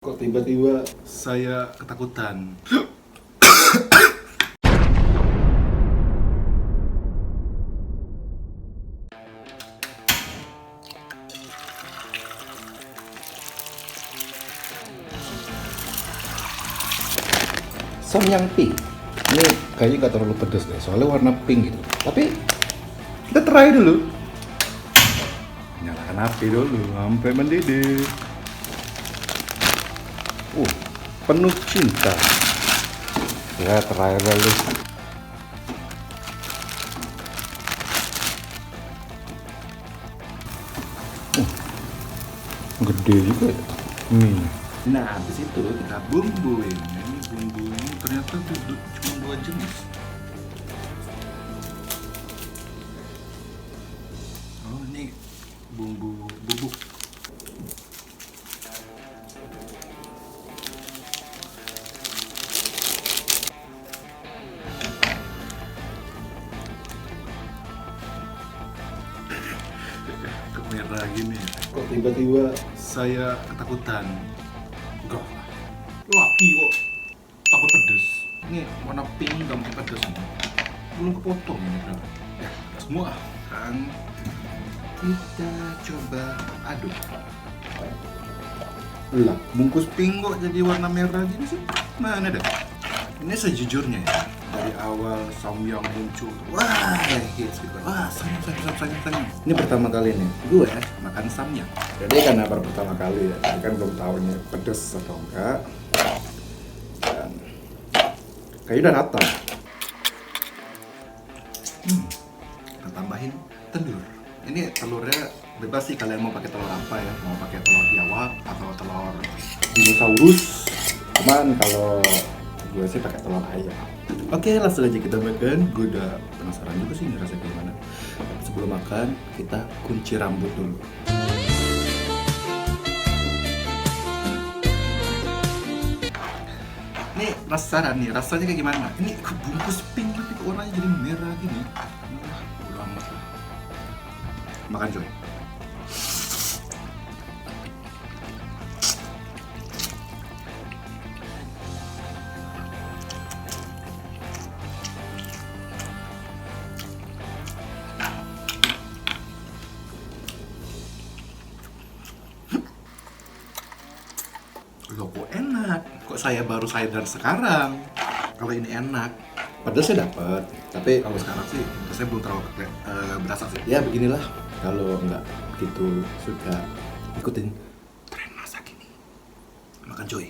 Kok tiba-tiba saya ketakutan? Samyang pink. Ini kayaknya nggak terlalu pedas deh, soalnya warna pink gitu. Tapi kita try dulu. Nyalakan api dulu sampai mendidih. Penuh cinta. Ya, try dulu. Gede juga ya mie. Nah, habis itu kita bumbuin. Ini bumbunya ternyata tuh cuma 2 jenis. Oh, ini bumbu bubuk. Kok merah gini? Kok tiba-tiba saya ketakutan? Enggak lah, laki kok takut pedes. Ini warna pink gak makin pedes nih. Belum kepotong ini kan? Ya, semua kan. Kita coba aduk. Lah, bungkus pink kok jadi warna merah gini sih? Mana dah? Ini sejujurnya ya, dari awal samyang muncul, wah hits gitu, wah samyang. Ini pertama kali nih, gue makan samyang. Jadi karena baru pertama kali ya, jadi kan belum tahu ini pedes atau enggak. Dan kayaknya udah rata. Kita tambahin telur. Ini telurnya bebas sih, kalian mau pakai telur apa ya, mau pakai telur biawak atau telur dinosaurus. Cuman kalau gue sih pakai telur ayam. Oke, langsung aja kita makan. Gue udah penasaran juga sih rasanya gimana. Tapi sebelum makan, kita kunci rambut dulu. Nih, penasaran nih, rasanya kayak gimana? Ini kebungkus pink tapi kok warnanya jadi merah gini. Udah amat lah. Makan coy. Loh, kok enak? Kok saya baru sadar sekarang kalau ini enak? Pedasnya dapat, tapi kalau sekarang sih pedasnya belum terlalu berasa sih. Ya beginilah, kalau nggak begitu suka ikutin tren masak ini. Makan coy.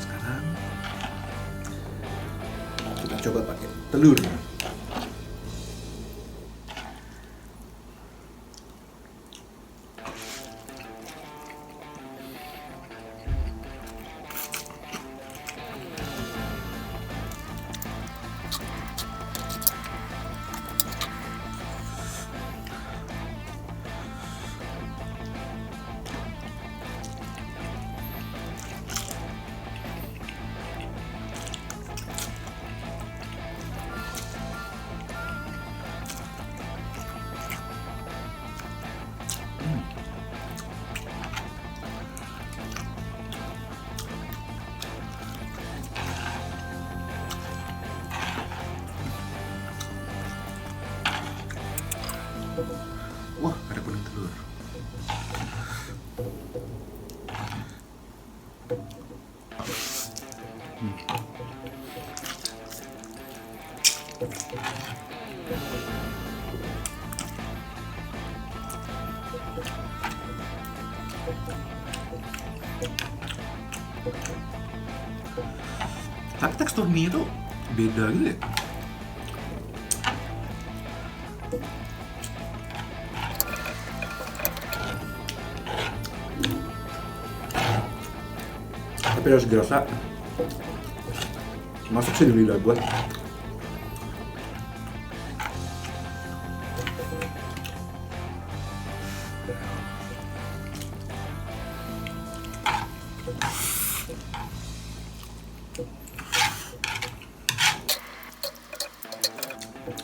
Sekarang kita coba pakai telur. Wah, ada kuning telur. Tapi tekstur mie itu beda gitu ya. Tapi harus dirasa masuk sih di lidah gue.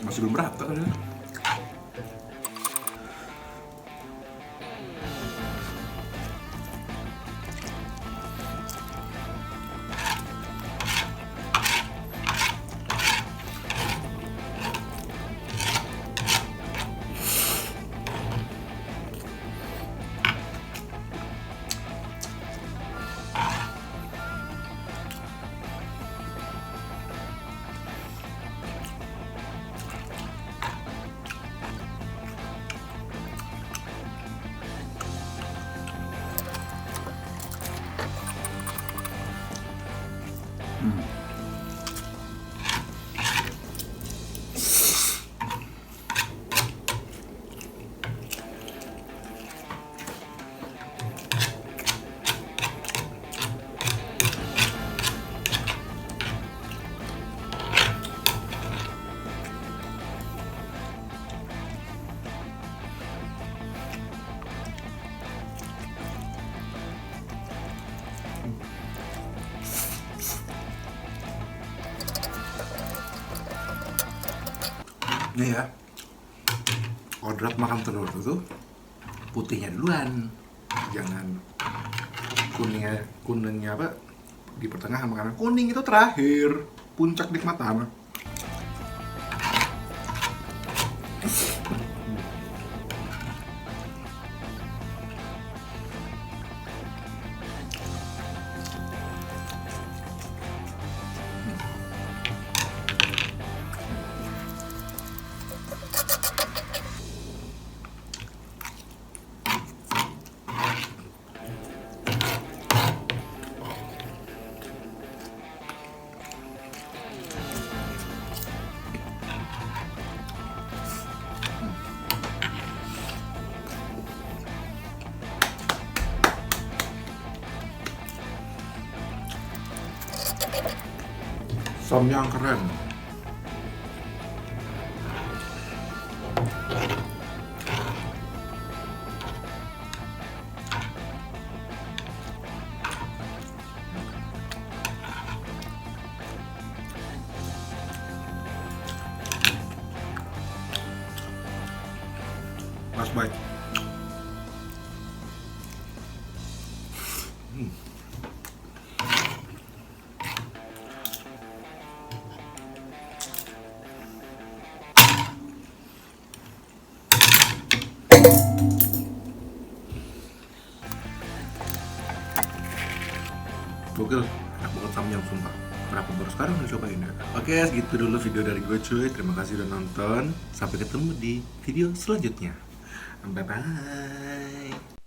Masih belum rata kan ya? Nih ya, kodrat makan telur itu putihnya duluan, jangan kuningnya apa di pertengahan, makanan kuning itu terakhir, puncak nikmatan. Samyang keren. Last bite. Gokil, enak banget samyang sumpah. Kenapa baru sekarang udah cobain ya? Oke, segitu dulu video dari gue cuy. Terima kasih udah nonton. Sampai ketemu di video selanjutnya. Bye bye.